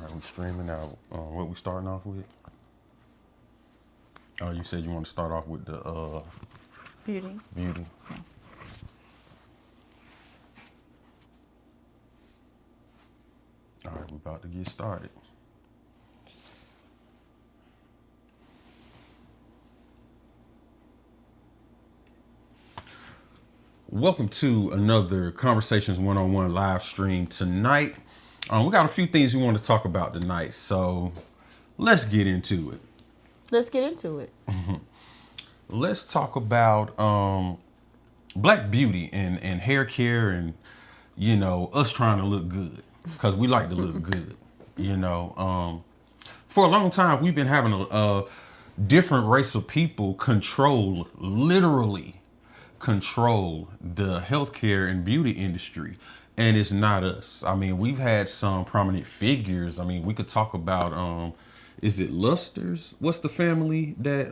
right, we streaming now. What we starting off with? Oh, you said you want to start off with the Beauty. beauty. All right, we about to get started. Welcome to another Conversations One-on-One live stream tonight. We got a few things we want to talk about tonight, so let's get into it. Let's get into it. Let's talk about black beauty and hair care and, us trying to look good because we like to look good. For a long time, we've been having a different race of people literally control the healthcare and beauty industry, and it's not us. I mean, we've had some prominent figures. I mean, we could talk about is it Luster's? What's the family that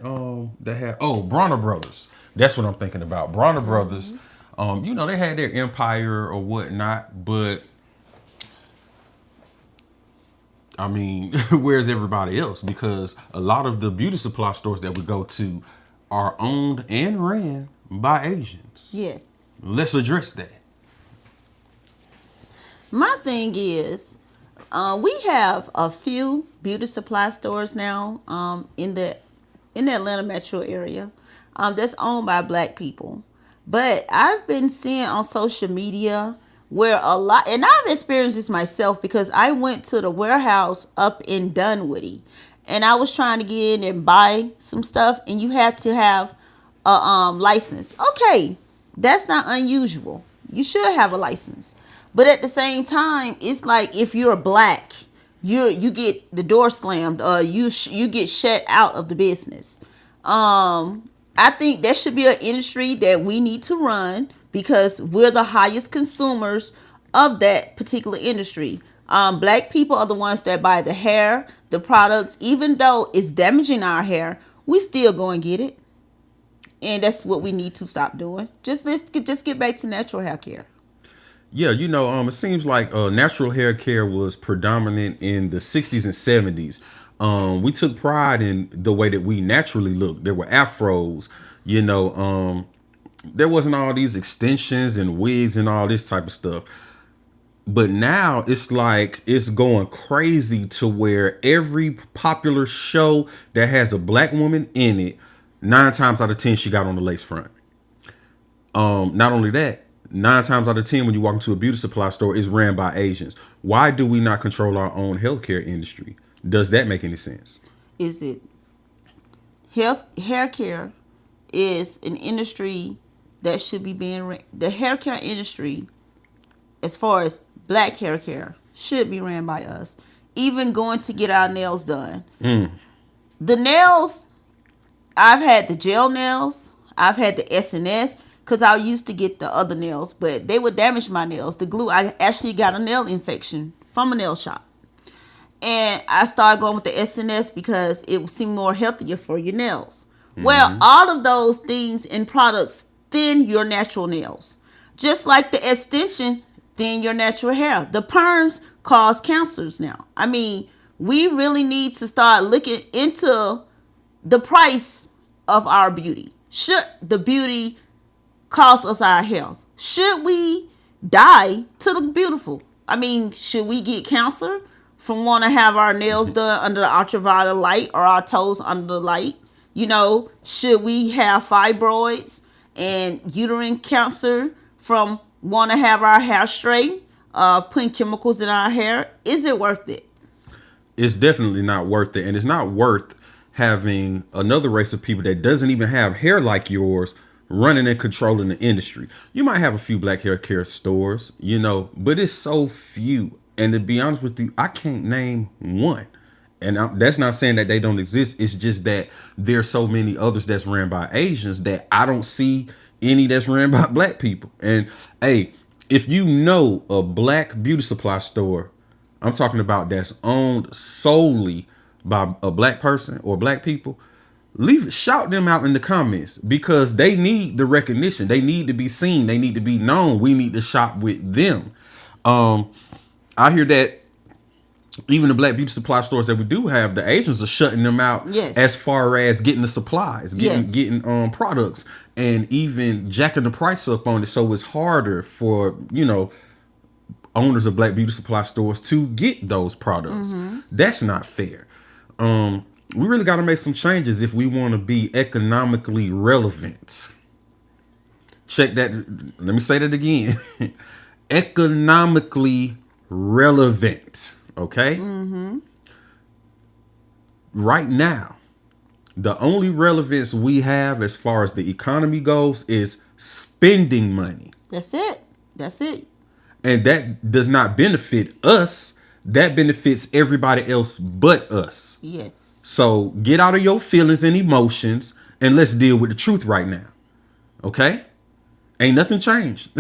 had Bronner Brothers? That's what I'm thinking about. Bronner Brothers. They had their empire or whatnot, but I mean, where's everybody else? Because a lot of the beauty supply stores that we go to are owned and ran by Asians. Yes. Let's address that. My thing is, we have a few beauty supply stores now in the Atlanta metro area that's owned by black people. But I've been seeing on social media where a lot, and I've experienced this myself because I went to the warehouse up in Dunwoody and I was trying to get in and buy some stuff, and you had to have a license. Okay, that's not unusual. You should have a license. But at the same time, it's like if you're black, you get the door slammed, you get shut out of the business. I think that should be an industry that we need to run because we're the highest consumers of that particular industry. Black people are the ones that buy the hair, the products. Even though it's damaging our hair, we still go and get it, and that's what we need to stop doing. Let's get back to natural hair care. Yeah, it seems like natural hair care was predominant in the 60s and 70s. We took pride in the way that we naturally looked. There were afros, there wasn't all these extensions and wigs and all this type of stuff. But now it's like it's going crazy to where every popular show that has a black woman in it, 9 times out of 10 she got on the lace front. Not only that, 9 times out of 10 when you walk into a beauty supply store, it's ran by Asians. Why do we not control our own healthcare industry? Does that make any sense? Is it hair care is an industry that should be being the hair care industry, as far as black hair care, should be ran by us. Even going to get our nails done. The nails, I've had the gel nails, I've had the SNS, because I used to get the other nails, but they would damage my nails. The glue, I actually got a nail infection from a nail shop. And I started going with the SNS because it seemed more healthier for your nails. Well, all of those things and products thin your natural nails. Just like the extension thin your natural hair. The perms cause cancers now. I mean, we really need to start looking into the price of our beauty. Should the beauty cost us our health? Should we die to look beautiful? I mean, should we get cancer from want to have our nails done under the ultraviolet light or our toes under the light? Should we have fibroids and uterine cancer from want to have our hair straight, putting chemicals in our hair? Is it worth it? It's definitely not worth it. And it's not worth having another race of people that doesn't even have hair like yours running and controlling the industry. You might have a few black hair care stores, but it's so few. And to be honest with you, I can't name one. And that's not saying that they don't exist. It's just that there's so many others that's ran by Asians that I don't see any that's ran by black people. And hey, if you know a black beauty supply store, I'm talking about that's owned solely by a black person or black people, shout them out in the comments because they need the recognition. They need to be seen. They need to be known. We need to shop with them. I hear that Even the black beauty supply stores that we do have, the Asians are shutting them out Yes. as far as getting the supplies, Yes. getting products, and even jacking the price up on it. So it's harder for, owners of black beauty supply stores to get those products. That's not fair. We really got to make some changes if we want to be economically relevant. Check that. Let me say that again. Economically relevant. Okay. Right now, the only relevance we have as far as the economy goes is spending money. That's it. That's it. And that does not benefit us. That benefits everybody else but us. Yes. So get out of your feelings and emotions and let's deal with the truth right now. Okay? Ain't nothing changed.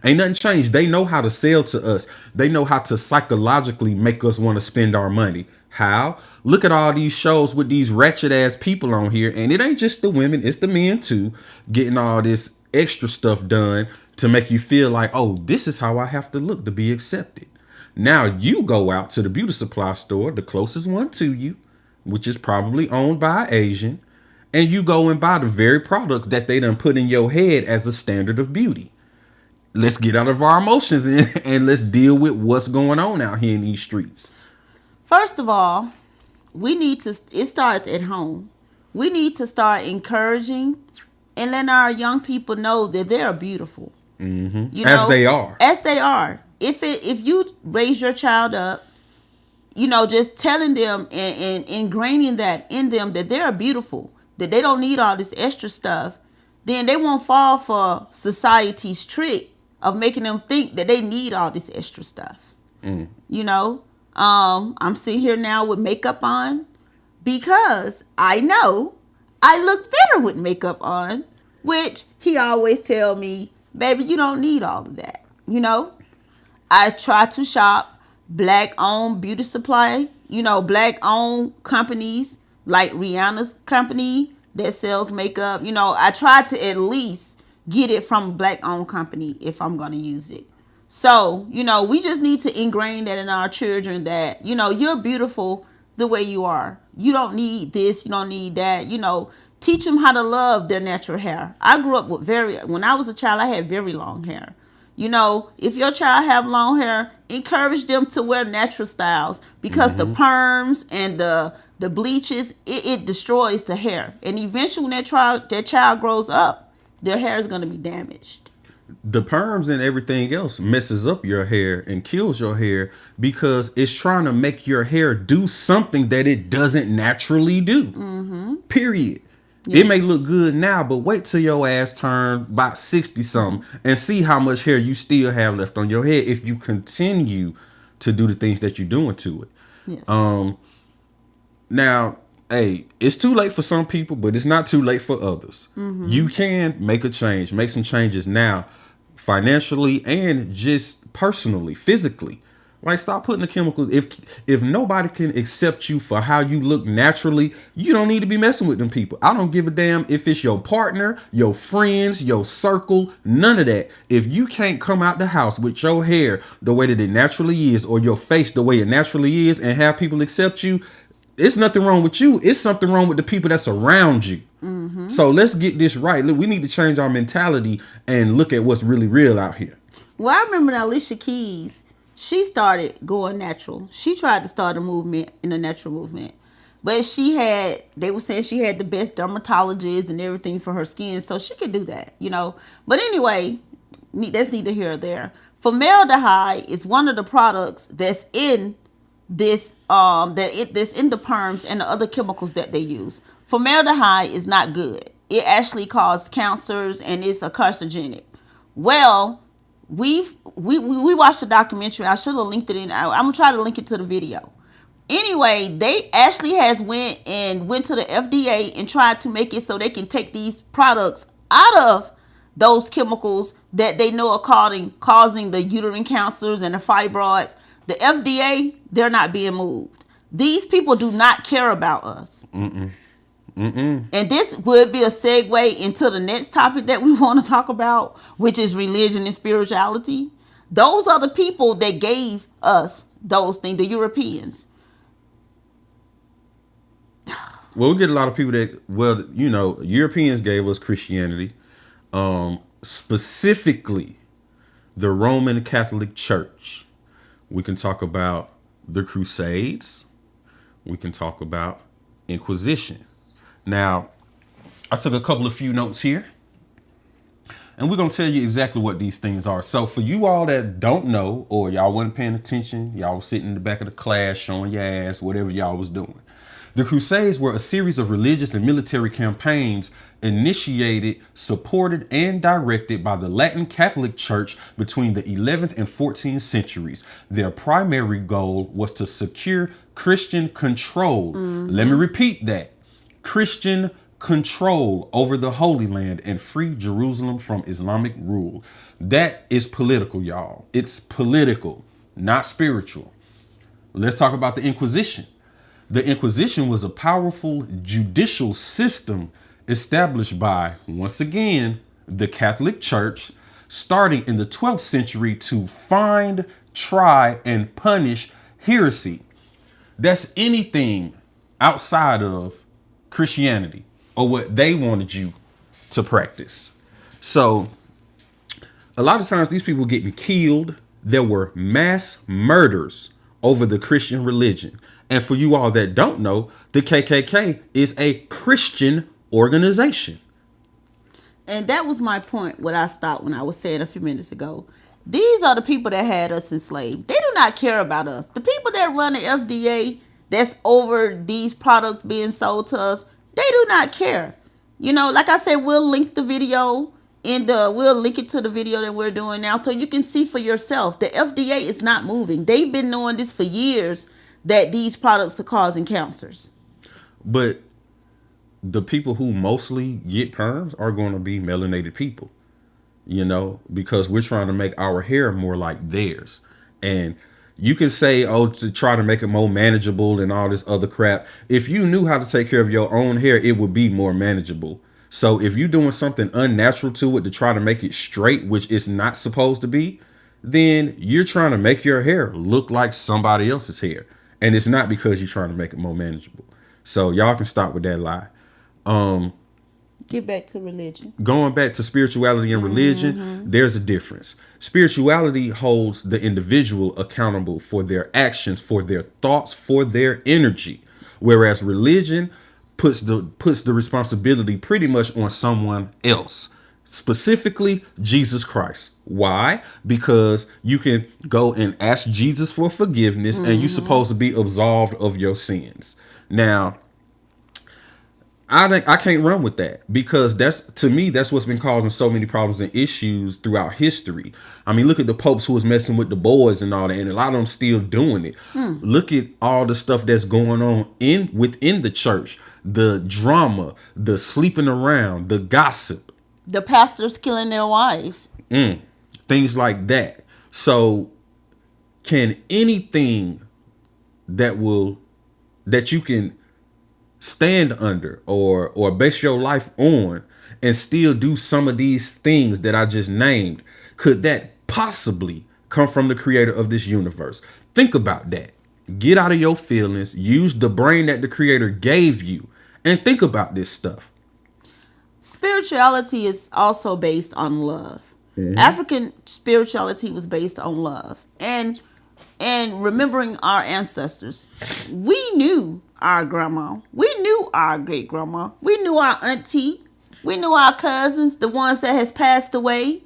Ain't nothing changed. They know how to sell to us. They know how to psychologically make us want to spend our money. How? Look at all these shows with these ratchet ass people on here. And it ain't just the women, it's the men too. Getting all this extra stuff done to make you feel like, oh, this is how I have to look to be accepted. Now you go out to the beauty supply store, the closest one to you, which is probably owned by an Asian, and you go and buy the very products that they done put in your head as a standard of beauty. Let's get out of our emotions and let's deal with what's going on out here in these streets. First of all, it starts at home. We need to start encouraging and letting our young people know that they are beautiful. Mm-hmm. As they are. As they are. If you raise your child up, just telling them and ingraining that in them that they are beautiful, that they don't need all this extra stuff, then they won't fall for society's trick of making them think that they need all this extra stuff. I'm sitting here now with makeup on because I know I look better with makeup on, which he always tell me, baby, you don't need all of that. I try to shop black-owned beauty supply, black-owned companies like Rihanna's company that sells makeup. I try to at least get it from a black-owned company if I'm going to use it. So, we just need to ingrain that in our children that, you're beautiful the way you are. You don't need this. You don't need that. Teach them how to love their natural hair. I grew up with when I was a child, I had very long hair. If your child have long hair, encourage them to wear natural styles because the perms and the bleaches, it destroys the hair. And eventually when that child grows up, their hair is going to be damaged. The perms and everything else messes up your hair and kills your hair because it's trying to make your hair do something that it doesn't naturally do. Period. Yes. It may look good now, but wait till your ass turn about 60 something and see how much hair you still have left on your head if you continue to do the things that you're doing to it. Yes. Now, hey, it's too late for some people, but it's not too late for others. You can make a change, make some changes now, financially and just personally, physically. Like, stop putting the chemicals. If nobody can accept you for how you look naturally, you don't need to be messing with them people. I don't give a damn if it's your partner, your friends, your circle, none of that. If you can't come out the house with your hair the way that it naturally is, or your face the way it naturally is, and have people accept you, it's nothing wrong with you. It's something wrong with the people that's around you. So let's get this right. Look, we need to change our mentality and look at what's really real out here. Well, I remember Alicia Keys. She started going natural. She tried to start a movement in the natural movement. But they were saying she had the best dermatologist and everything for her skin, so she could do that, But anyway, that's neither here or there. Formaldehyde is one of the products that's in this, that's in the perms and the other chemicals that they use. Formaldehyde is not good. It actually causes cancers and it's a carcinogenic. Well, we watched a documentary. I should have linked it in. I'm gonna try to link it to the video. Anyway, they actually went to the FDA and tried to make it so they can take these products out of those chemicals that they know are causing the uterine cancers and the fibroids. The FDA, they're not being moved. These people do not care about us. And this would be a segue into the next topic that we want to talk about, which is religion and spirituality. Those are the people that gave us those things, the Europeans. Well, we get a lot of people that, well, Europeans gave us Christianity, specifically the Roman Catholic Church. We can talk about the Crusades. We can talk about Inquisition. Now, I took a couple of few notes here, and we're going to tell you exactly what these things are. So for you all that don't know, or y'all wasn't paying attention, y'all was sitting in the back of the class showing your ass, whatever y'all was doing. The Crusades were a series of religious and military campaigns initiated, supported, and directed by the Latin Catholic Church between the 11th and 14th centuries. Their primary goal was to secure Christian control. Let me repeat that. Christian control over the Holy Land and free Jerusalem from Islamic rule. That is political, y'all. It's political, not spiritual. Let's talk about the Inquisition. The Inquisition was a powerful judicial system established by, once again, the Catholic Church, starting in the 12th century to find, try, and punish heresy. That's anything outside of Christianity or what they wanted you to practice. So a lot of times these people getting killed. There were mass murders over the Christian religion. And for you all that don't know, the KKK is a Christian organization. And that was my point, what I stopped when I was saying a few minutes ago. These are the people that had us enslaved. They do not care about us. The people that run the FDA, that's over these products being sold to us, they do not care. Like I said, we'll link the video we'll link it to the video that we're doing now so you can see for yourself. The FDA is not moving. They've been knowing this for years, that these products are causing cancers. But the people who mostly get perms are going to be melanated people, because we're trying to make our hair more like theirs. And you can say, to try to make it more manageable and all this other crap. If you knew how to take care of your own hair, it would be more manageable. So if you're doing something unnatural to it to try to make it straight, which it's not supposed to be, then you're trying to make your hair look like somebody else's hair. And it's not because you're trying to make it more manageable. So y'all can stop with that lie. Get back to religion. Going back to spirituality and religion, there's a difference. Spirituality holds the individual accountable for their actions, for their thoughts, for their energy. Whereas religion puts the responsibility pretty much on someone else. Specifically, Jesus Christ. Why? Because you can go and ask Jesus for forgiveness and you're supposed to be absolved of your sins. Now, I can't run with that because that's what's been causing so many problems and issues throughout history. I mean, look at the popes who was messing with the boys and all that, and a lot of them still doing it. Look at all the stuff that's going on within the church, the drama, the sleeping around, the gossip, the pastors killing their wives, things like that. So, can anything that you can stand under or base your life on and still do some of these things that I just named, could that possibly come from the creator of this universe? Think about that. Get out of your feelings, use the brain that the creator gave you, and think about this stuff. Spirituality is also based on love. African spirituality was based on love and remembering our ancestors. We knew our grandma. We knew our great grandma. We knew our auntie. We knew our cousins, the ones that has passed away.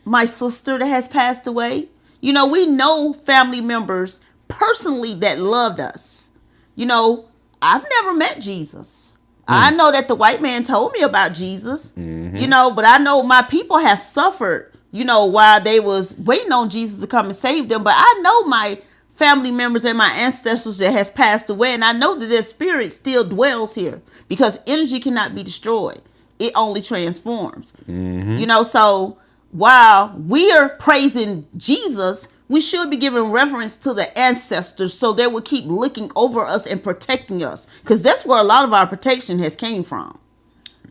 My sister that has passed away. We know family members personally that loved us. I've never met Jesus. I know that the white man told me about Jesus, but I know my people have suffered, while they was waiting on Jesus to come and save them. But I know my family members and my ancestors that has passed away, and I know that their spirit still dwells here because energy cannot be destroyed. It only transforms. So while we are praising Jesus, we should be giving reverence to the ancestors so they will keep looking over us and protecting us, because that's where a lot of our protection has came from.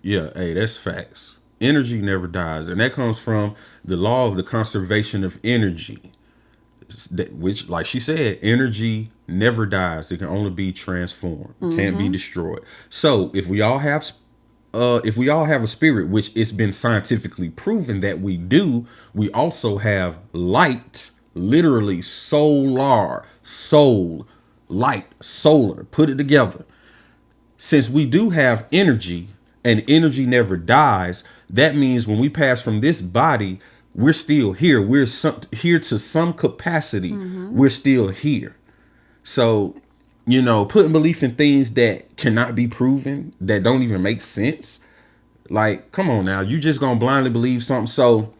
Yeah, hey, that's facts. Energy never dies, and that comes from the law of the conservation of energy. which, like she said, energy never dies. It can only be transformed. Can't be destroyed. So if we all have a spirit, which it's been scientifically proven that we do, we also have light, literally soul, light, solar, put it together. Since we do have energy and energy never dies, that means when we pass from this body, we're still here. We're here to some capacity. We're still here. So, putting belief in things that cannot be proven, that don't even make sense. Like, come on now. You just gonna blindly believe something. So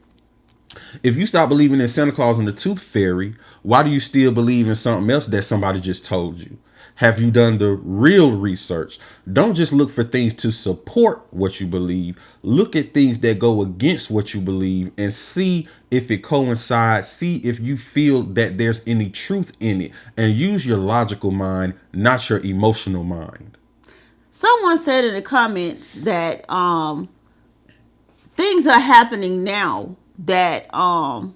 if you stop believing in Santa Claus and the Tooth Fairy, why do you still believe in something else that somebody just told you? Have you done the real research? Don't just look for things to support what you believe. Look at things that go against what you believe and see if it coincides. See if you feel that there's any truth in it, and use your logical mind, not your emotional mind. Someone said in the comments that things are happening now that are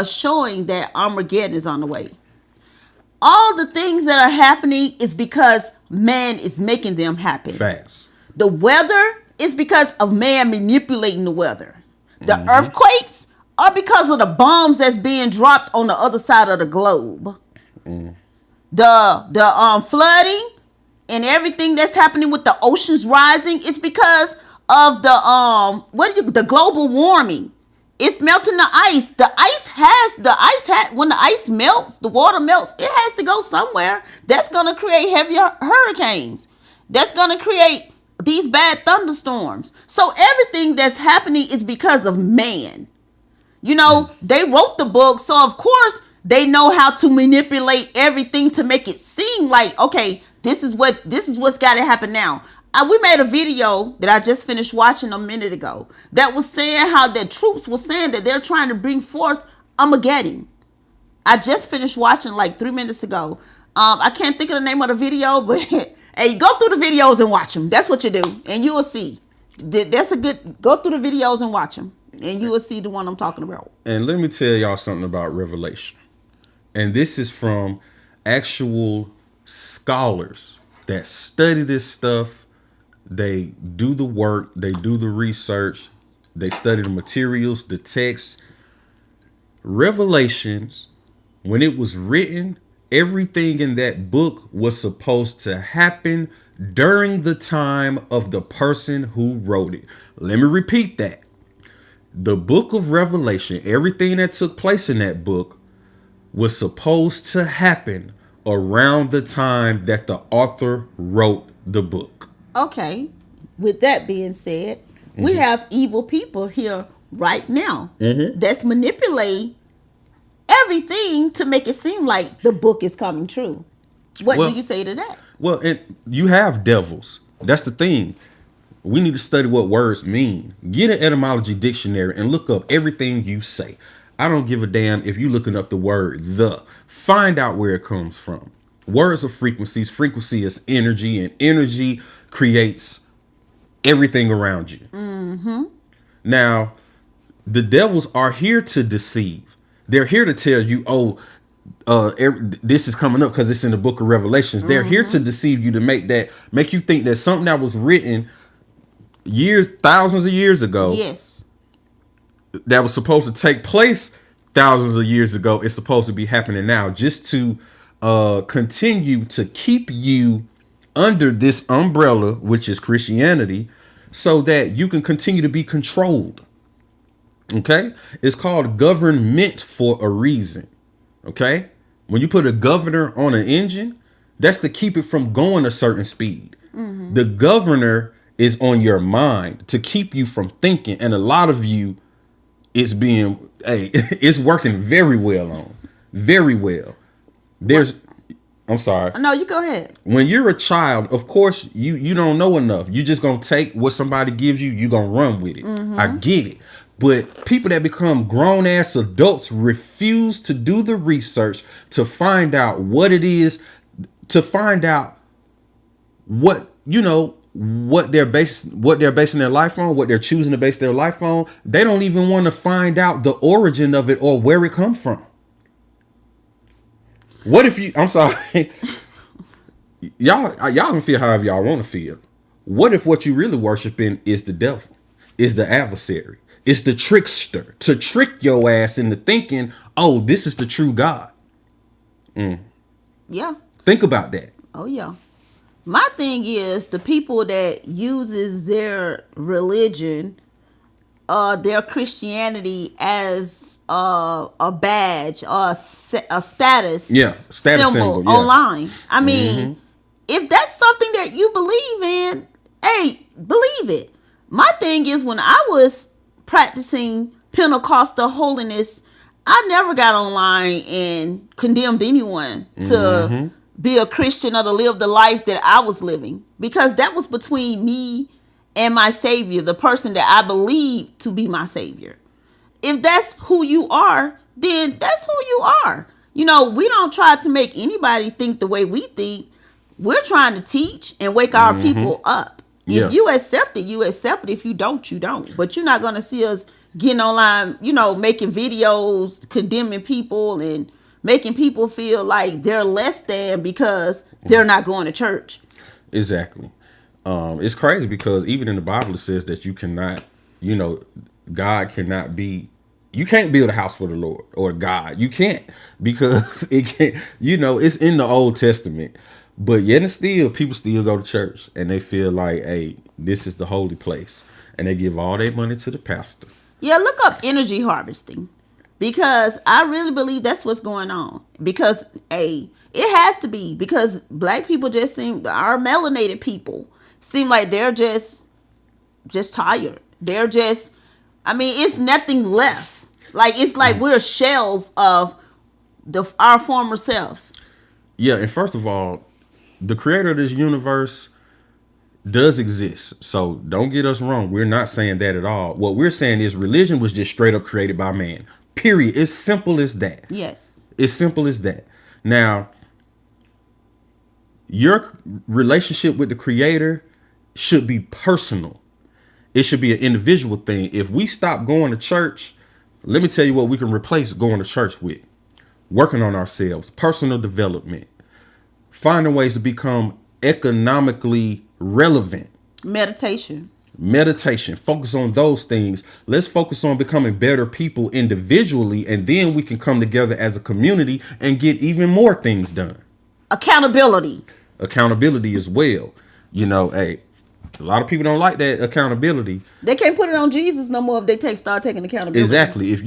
showing that Armageddon is on the way. All the things that are happening is because man is making them happen. Facts. The weather is because of man manipulating the weather. The earthquakes are because of the bombs that's being dropped on the other side of the globe. The flooding and everything that's happening with the oceans rising is because of the global warming. It's melting the ice. When the ice melts, the water melts, it has to go somewhere. That's going to create heavier hurricanes. That's going to create these bad thunderstorms. So everything that's happening is because of man. They wrote the book, so of course they know how to manipulate everything to make it seem like, okay, this is what's got to happen now. We made a video that I just finished watching a minute ago that was saying how the troops were saying that they're trying to bring forth Armageddon. I just finished watching like 3 minutes ago. I can't think of the name of the video, but hey, go through the videos and watch them. That's what you do, and you will see. Go through the videos and watch them, and you will see the one I'm talking about. And let me tell y'all something about Revelation. And this is from actual scholars that study this stuff. They do the work, they do the research, they study the materials, the text. Revelations, when it was written, everything in that book was supposed to happen during the time of the person who wrote it. Let me repeat that. The book of Revelation, everything that took place in that book was supposed to happen around the time that the author wrote the book. Okay, with that being said, we have evil people here right now that's manipulating everything to make it seem like the book is coming true. What do you say to that? Well, you have devils. That's the thing. We need to study what words mean. Get an etymology dictionary and look up everything you say. I don't give a damn if you're looking up the word the. Find out where it comes from. Words are frequencies. Frequency is energy, and energy creates everything around you. Now, the devils are here to deceive. They're here to tell you, this is coming up because it's in the book of Revelations. They're here to deceive you, to make you think that something that was written thousands of years ago, yes, that was supposed to take place thousands of years ago, is supposed to be happening now, just to continue to keep you under this umbrella, which is Christianity, so that you can continue to be controlled. Okay? It's called government for a reason. Okay? When you put a governor on an engine, that's to keep it from going a certain speed. The governor is on your mind to keep you from thinking. And a lot of you, it's working very well on. Very well. I'm sorry. No, you go ahead. When you're a child, of course, you don't know enough. You just gonna take what somebody gives you. You gonna run with it. I get it. But people that become grown ass adults refuse to do the research to find out what it is, to find out what they're basing their life on, what they're choosing to base their life on. They don't even want to find out the origin of it or where it comes from. What if you? I'm sorry, y'all can feel however y'all want to feel. What if what you really worshiping is the devil, is the adversary, is the trickster to trick your ass into thinking, oh, this is the true God? Yeah. Think about that. Oh yeah. My thing is the people that uses their religion, their Christianity as a badge or a status Yeah, status symbol symbol. Yeah, online. I mean, if that's something that you believe in, hey, believe it. My thing is when I was practicing Pentecostal holiness, I never got online and condemned anyone to be a Christian or to live the life that I was living, because that was between me and my Savior, the person that I believe to be my Savior. If that's who you are, then that's who you are. You know, we don't try to make anybody think the way we think. We're trying to teach and wake our people up. Yeah. If you accept it, you accept it. If you don't, you don't. But you're not going to see us getting online, you know, making videos, condemning people and making people feel like they're less than because they're not going to church. exactly. It's crazy because even in the Bible it says that you cannot, you know, God cannot be. You can't build a house for the Lord or God. You can't, because it can't. You know, it's in the Old Testament, but yet and still, people still go to church and they feel like, hey, this is the holy place, and they give all their money to the pastor. Yeah, look up energy harvesting, because I really believe that's what's going on. Because it has to be, because black people just seem, our melanated people seem like they're just tired. They're just, I mean, it's nothing left. Like it's like we're shells of our former selves. Yeah, and first of all, the creator of this universe does exist. So don't get us wrong. We're not saying that at all. What we're saying is religion was just straight up created by man. Period. It's simple as that. Yes. It's simple as that. Now, your relationship with the creator should be personal. It should be an individual thing. If we stop going to church, let me tell you what we can replace going to church with. Working on ourselves, personal development, finding ways to become economically relevant. Meditation. Focus on those things. Let's focus on becoming better people individually, and then we can come together as a community and get even more things done. Accountability As well. You know, hey, a lot of people don't like that accountability. They can't put it on Jesus no more if they start taking accountability. Exactly. If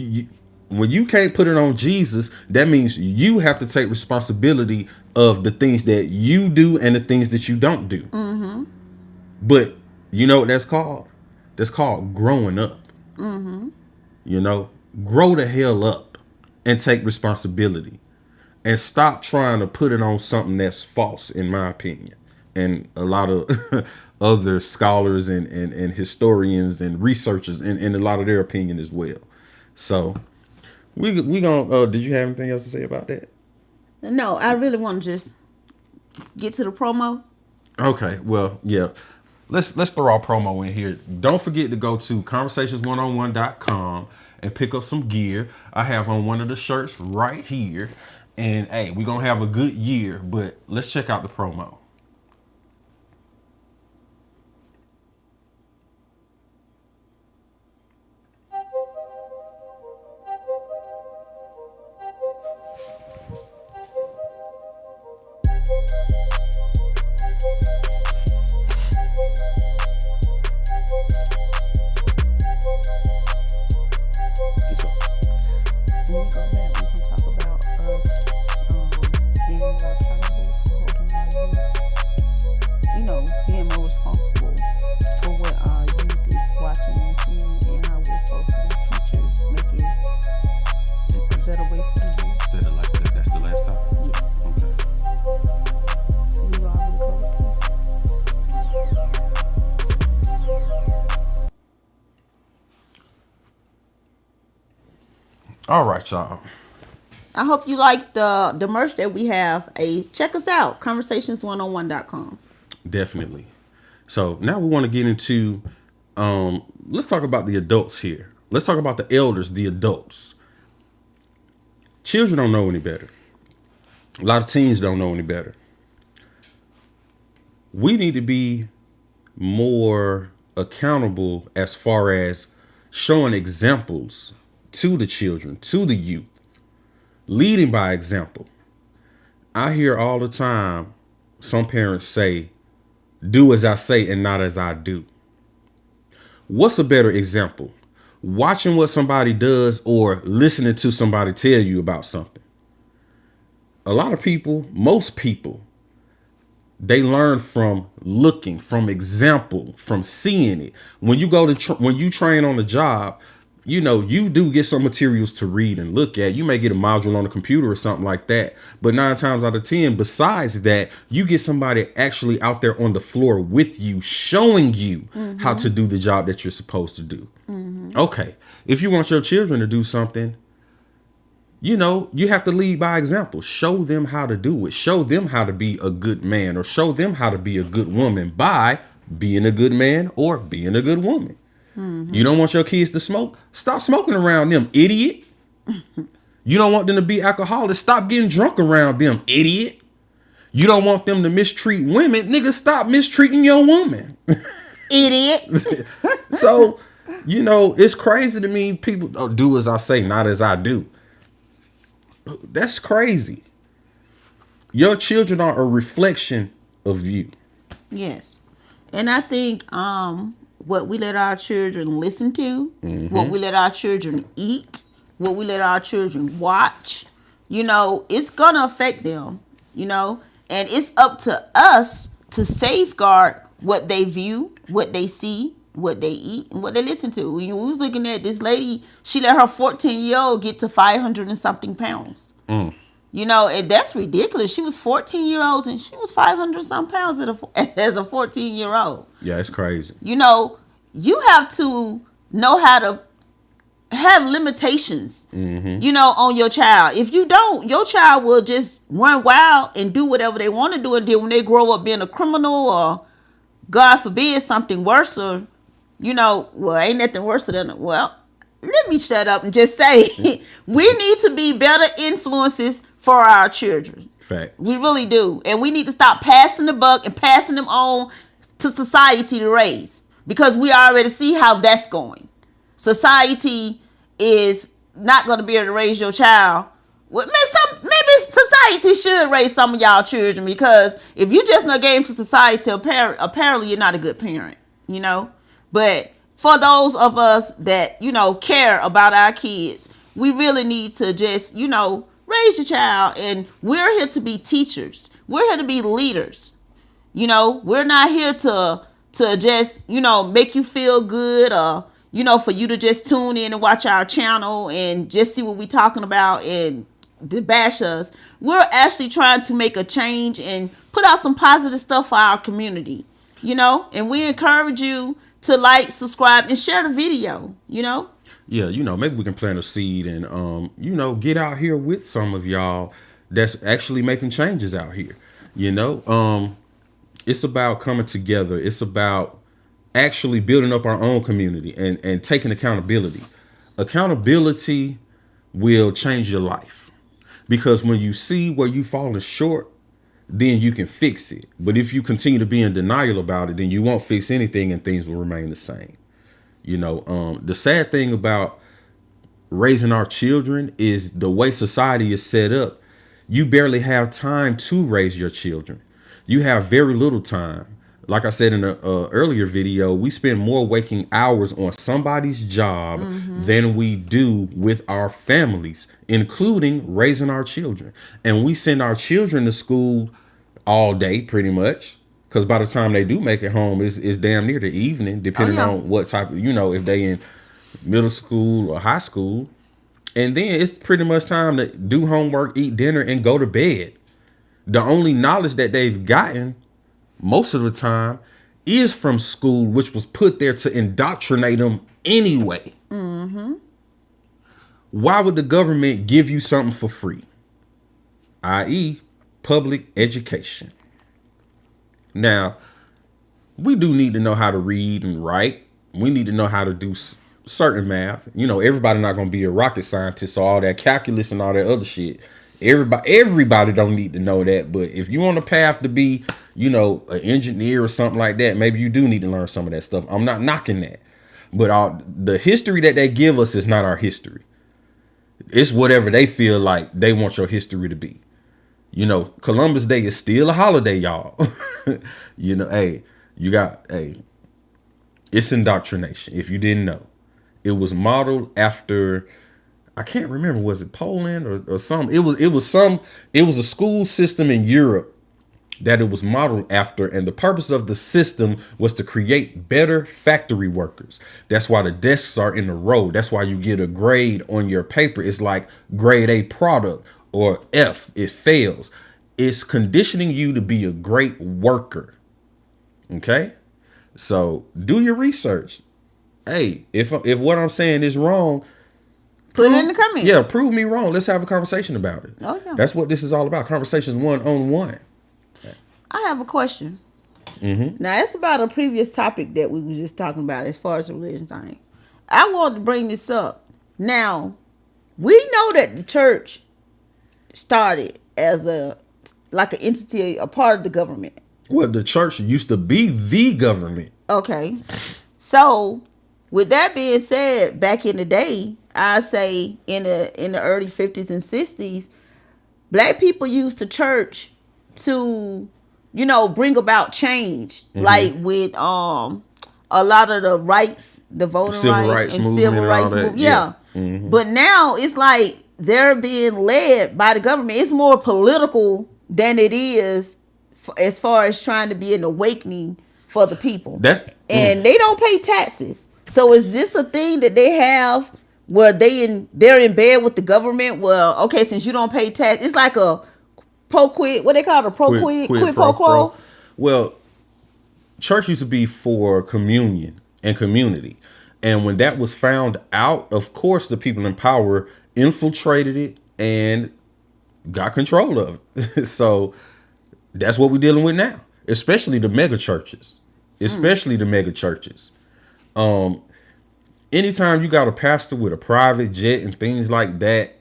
when you can't put it on Jesus, that means you have to take responsibility of the things that you do and the things that you don't do. But you know what that's called? That's called growing up. You know, grow the hell up and take responsibility, and stop trying to put it on something that's false, in my opinion. And a lot of other scholars and historians and researchers and a lot of their opinion as well. So we gonna did you have anything else to say about that? No, I really want to just get to the promo. Okay, well, yeah. Let's throw our promo in here. Don't forget to go to conversationsone-on-one.com and pick up some gear. I have on one of the shirts right here. And hey, we're gonna have a good year, but let's check out the promo. When we go back, we can talk about us being more accountable for holding our youth. You know, being more responsible for what our youth is watching and seeing, and how we're supposed to be teachers, making a better way for the youth. That's the last topic? Yes. Okay. We already covered too. All right, y'all. I hope you like the merch that we have. Check us out, conversationsone-on-one.com. Definitely. So now we want to get into let's talk about the adults here. Let's talk about the elders, the adults. Children don't know any better. A lot of teens don't know any better. We need to be more accountable as far as showing examples to the children, to the youth, leading by example. I hear all the time some parents say, do as I say and not as I do. What's a better example? Watching what somebody does or listening to somebody tell you about something? A lot of people, most people, they learn from looking, from example, from seeing it. When you go to when you train on the job, you do get some materials to read and look at. You may get a module on the computer or something like that. But 9 times out of 10, besides that, you get somebody actually out there on the floor with you, showing you how to do the job that you're supposed to do. Okay, if you want your children to do something, you have to lead by example. Show them how to do it. Show them how to be a good man, or show them how to be a good woman by being a good man or being a good woman. You don't want your kids to smoke? Stop smoking around them, idiot. You don't want them to be alcoholics? Stop getting drunk around them, idiot. You don't want them to mistreat women? Nigga, stop mistreating your woman. Idiot. So, it's crazy to me. People do as I say, not as I do. That's crazy. Your children are a reflection of you. Yes. And I think what we let our children listen to, what we let our children eat, what we let our children watch, it's going to affect them, and it's up to us to safeguard what they view, what they see, what they eat, and what they listen to. We was looking at this lady, she let her 14-year-old get to 500 and something pounds. And that's ridiculous. She was 14-year-old and she was 500 some pounds as a 14-year-old. Yeah, it's crazy. You have to know how to have limitations, on your child. If you don't, your child will just run wild and do whatever they want to do. And then when they grow up being a criminal or, God forbid, something worse, or, ain't nothing worse than, let me shut up and just say, we need to be better influences for our children. Facts. We really do. And we need to stop passing the buck and passing them on to society to raise. Because we already see how that's going. Society is not going to be able to raise your child. Well, maybe society should raise some of y'all children, because if you just not gave to society, apparently you're not a good parent, But for those of us that, care about our kids, we really need to just, raise your child. And we're here to be teachers. We're here to be leaders. We're not here to just, make you feel good, or, for you to just tune in and watch our channel and just see what we're talking about and to bash us. We're actually trying to make a change and put out some positive stuff for our community, and we encourage you to like, subscribe, and share the video, Yeah, maybe we can plant a seed and, get out here with some of y'all that's actually making changes out here. It's about coming together. It's about actually building up our own community and taking accountability. Accountability will change your life, because when you see where you falling short, then you can fix it. But if you continue to be in denial about it, then you won't fix anything and things will remain the same. The sad thing about raising our children is the way society is set up. You barely have time to raise your children. You have very little time. Like I said in an earlier video, we spend more waking hours on somebody's job than we do with our families, including raising our children. And we send our children to school all day pretty much, because by the time they do make it home, it's damn near the evening, depending on what type of, if they in middle school or high school. And then it's pretty much time to do homework, eat dinner, and go to bed. The only knowledge that they've gotten most of the time is from school, which was put there to indoctrinate them anyway. Why would the government give you something for free? I.e., public education. Now, we do need to know how to read and write. We need to know how to do certain math. Everybody not going to be a rocket scientist, so all that calculus and all that other shit Everybody don't need to know that, but if you on a path to be, an engineer or something like that, maybe you do need to learn some of that stuff. I'm not knocking that, but the history that they give us is not our history. It's whatever they feel like they want your history to be. Columbus Day is still a holiday, y'all. Hey, it's indoctrination. If you didn't know, it was modeled after, I can't remember, was it Poland or something? It was a school system in Europe that it was modeled after, and the purpose of the system was to create better factory workers. That's why the desks are in a row. That's why you get a grade on your paper. It's like grade A product or F, it fails. It's conditioning you to be a great worker. Okay? So do your research. Hey, if what I'm saying is wrong, put it in the comments. Yeah, prove me wrong. Let's have a conversation about it. Okay. That's what this is all about. Conversations one-on-one. I have a question. Mm-hmm. Now, it's about a previous topic that we were just talking about as far as the religion thing. I want to bring this up. Now, we know that the church started as an entity, a part of the government. Well, the church used to be the government. Okay. So, with that being said, back in the day, I say in the early 50s and 60s, black people used the church to, bring about change, like with a lot of the rights, the voting rights and civil rights movement. Yeah. Mm-hmm. But now it's like they're being led by the government. It's more political than it is as far as trying to be an awakening for the people. And they don't pay taxes. So is this a thing that they have where they're in bed with the government? Well, okay, since you don't pay tax, it's like a quid pro quo. Well, church used to be for communion and community. And when that was found out, of course, the people in power infiltrated it and got control of it. So that's what we're dealing with now, especially the mega churches. Anytime you got a pastor with a private jet and things like that,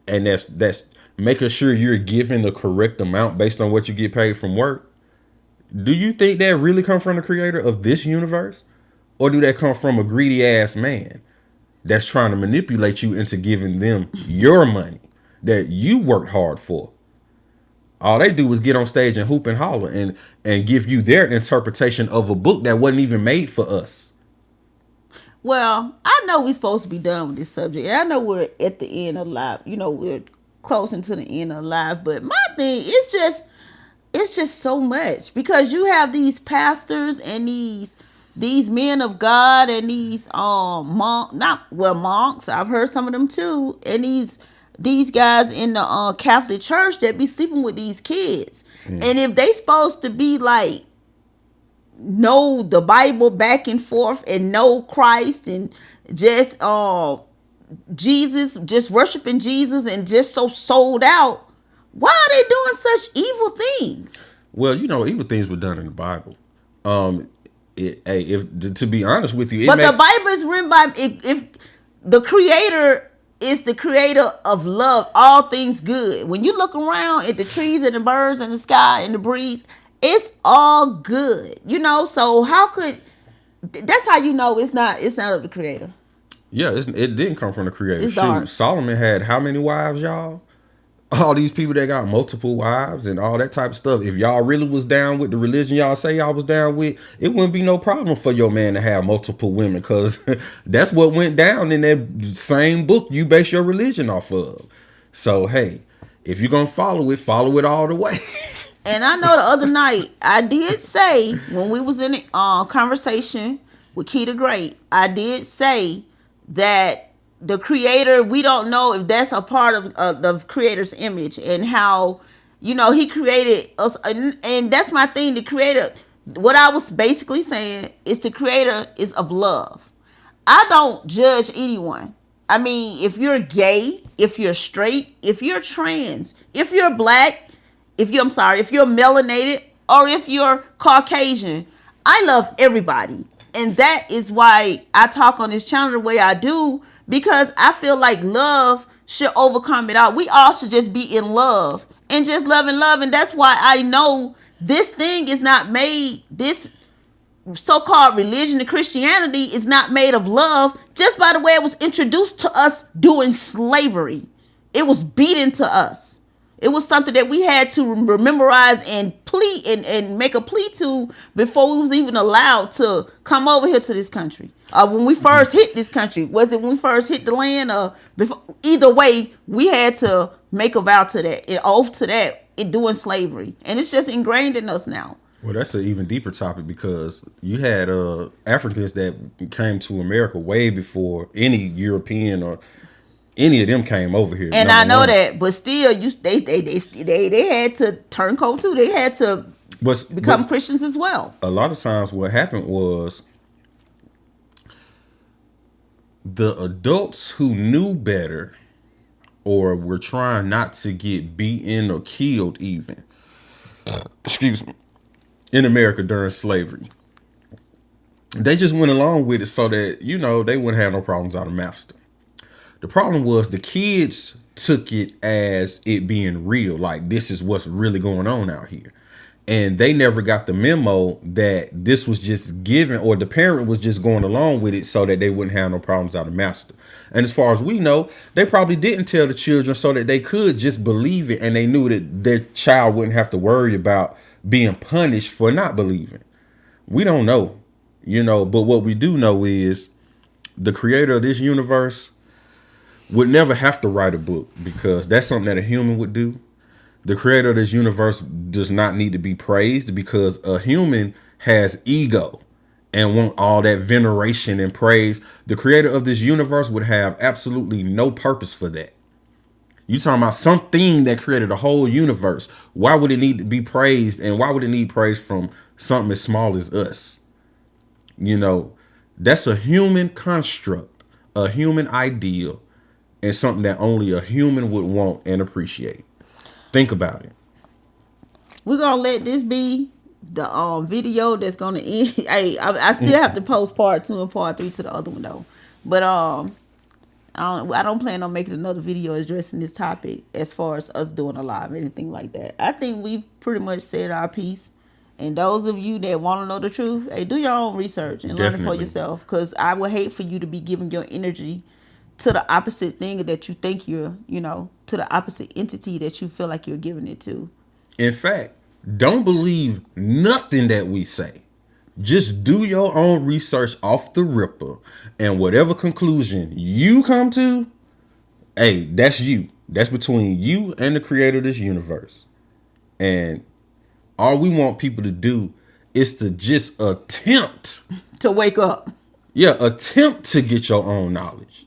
and that's making sure you're giving the correct amount based on what you get paid from work, do you think that really come from the creator of this universe? Or do that come from a greedy ass man that's trying to manipulate you into giving them your money that you worked hard for? All they do is get on stage and hoop and holler and give you their interpretation of a book that wasn't even made for us. Well, I know we're supposed to be done with this subject. I know we're at the end of life. We're closing to the end of life. But my thing is it's just so much, because you have these pastors and these men of God and these monks. I've heard some of them too, and these guys in the Catholic Church that be sleeping with these kids. And if they supposed to be like know the Bible back and forth and know Christ and just Jesus, just worshiping Jesus and just so sold out, why are they doing such evil things? Well, evil things were done in the Bible. To be honest with you, the Bible is written by, if the creator is the creator of love, all things good. When you look around at the trees and the birds and the sky and the breeze, it's all good, so how could, that's how it's not of the creator. Yeah, it didn't come from the creator. It's dark. Solomon had how many wives, y'all? All these people that got multiple wives and all that type of stuff. If y'all really was down with the religion y'all say y'all was down with, it wouldn't be no problem for your man to have multiple women, because that's what went down in that same book you base your religion off of. So, hey, if you're going to follow it all the way. And I know the other night I did say, when we was in a conversation with Keita Great, I did say that the creator, we don't know if that's a part of the creator's image and how, he created us. And that's my thing. The creator, what I was basically saying is the creator is of love. I don't judge anyone. I mean, if you're gay, if you're straight, if you're trans, if you're black, if you're melanated, or if you're Caucasian, I love everybody. And that is why I talk on this channel the way I do, because I feel like love should overcome it all. We all should just be in love and just love and love. And that's why I know this thing is not made, this so-called religion of Christianity is not made of love just by the way it was introduced to us during slavery. It was beaten to us. It was something that we had to memorize and plea and make a plea to before we was even allowed to come over here to this country. When we first hit this country, was it when we first hit the land? Before, either way, we had to make a vow to that, an oath to that, in doing slavery, and it's just ingrained in us now. Well, that's an even deeper topic because you had Africans that came to America way before any European or any of them came over here. And I know that, but still, they had to turn cold too. They had to become Christians as well. A lot of times, what happened was the adults who knew better or were trying not to get beaten or killed, even excuse me, in America during slavery, they just went along with it so that, you know, they wouldn't have no problems out of master. The problem was the kids took it as it being real, like this is what's really going on out here. And they never got the memo that this was just given, or the parent was just going along with it so that they wouldn't have no problems out of master. And as far as we know, they probably didn't tell the children so that they could just believe it, and they knew that their child wouldn't have to worry about being punished for not believing. We don't know, you know, but what we do know is the creator of this universe would never have to write a book because that's something that a human would do. The creator of this universe does not need to be praised because a human has ego and want all that veneration and praise. The creator of this universe would have absolutely no purpose for that. You talking about something that created a whole universe. Why would it need to be praised? And why would it need praise from something as small as us? You know, that's a human construct, a human ideal, and something that only a human would want and appreciate. Think about it. We're gonna let this be the video that's gonna end. I still have to post part 2 and part 3 to the other one though. But I don't plan on making another video addressing this topic as far as us doing a live or anything like that. I think we've pretty much said our piece. And those of you that want to know the truth, hey, do your own research and learn it for yourself. Because I would hate for you to be giving your energy to the opposite thing that you think you're, you know, to the opposite entity that you feel like you're giving it to. In fact, don't believe nothing that we say. Just do your own research off the ripper, and whatever conclusion you come to, hey, that's you. That's between you and the creator of this universe. And all we want people to do is to just attempt to wake up. Yeah, attempt to get your own knowledge.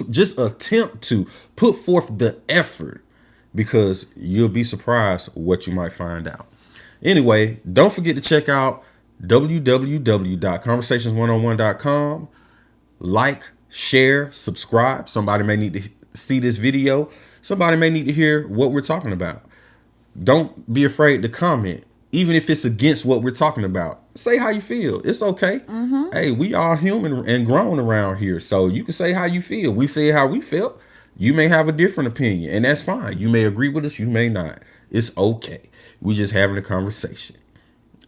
Just attempt to put forth the effort, because you'll be surprised what you might find out. Anyway, don't forget to check out www.conversationsone01.com. Like, share, subscribe. Somebody may need to see this video. Somebody may need to hear what we're talking about. Don't be afraid to comment, even if it's against what we're talking about. Say how you feel. It's okay. Hey, we are human and grown around here, so you can say how you feel. We say how we felt. You may have a different opinion, and that's fine. You may agree with us. You may not. It's okay. We just having a conversation.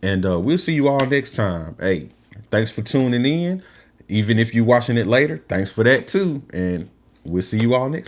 And we'll see you all next time. Hey, thanks for tuning in. Even if you're watching it later, thanks for that too. And we'll see you all next time.